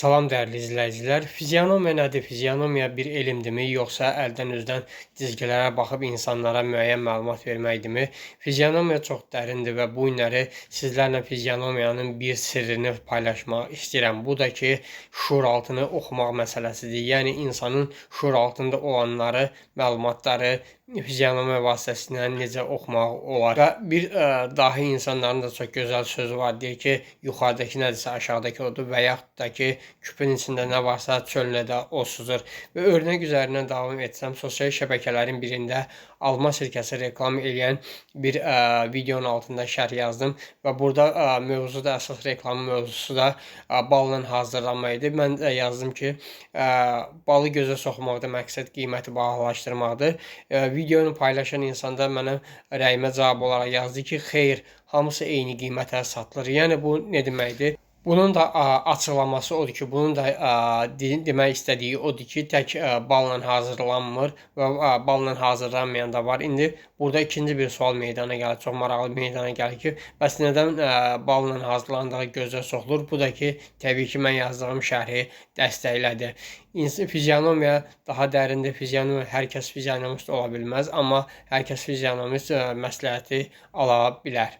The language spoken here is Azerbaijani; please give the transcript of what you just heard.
Salam dəyərli izləyicilər. Fizionomiya nədir? Fizionomiya bir elmdirmi, yoxsa əldən üzdən cizgilərə baxıb insanlara müəyyən məlumat verməkdirmi? Fizionomiya çox dərindir və bu günləri sizlərlə fizionomiyanın bir sirrini paylaşmaq istəyirəm. Bu da ki, şuuraltını oxumaq məsələsidir. Yəni insanın şuuraltında olanları, məlumatları fizionomiya vasitəsilə necə oxumaq olar. Və bir dahi insanların da çox gözəl sözü var. Deyir ki, yuxarıdakı nədirsə aşağıdakı odur və yaxud da ki, küpün içində nə varsa çölünə də o suzur. Və örnək üzərindən davam etsəm, sosial şəbəkələrin birində alma sirkəsi reklam eləyən bir videonun altında şərh yazdım və burada mövzu da, əsas reklamın mövzusu da balla hazırlanma idi. Mən də yazdım ki, balı gözə soxmaqda məqsəd qiyməti bahalaşdırmaqdır. Videonu paylaşan insan da mənə rəyimə cavab olaraq yazdı ki, xeyr, hamısı eyni qiymətə satılır. Yəni bu nə deməkdir? Bunun da açıqlaması odur ki, bunun da demək istədiyi odur ki, tək balla hazırlanmır və balla hazırlanmayan da var. İndi burada ikinci bir sual meydana gəlir, çox maraqlı meydana gəlir ki, bəs nədən balla hazırlandığı gözə soxulur? Bu da ki, təbii ki, mən yazdığım şərhi dəstəklədi. Fizionomiya daha dərindir. Fizionomiya, hər kəs fizionomist ola bilməz, amma hər kəs fizionomist məsləhəti ala bilər.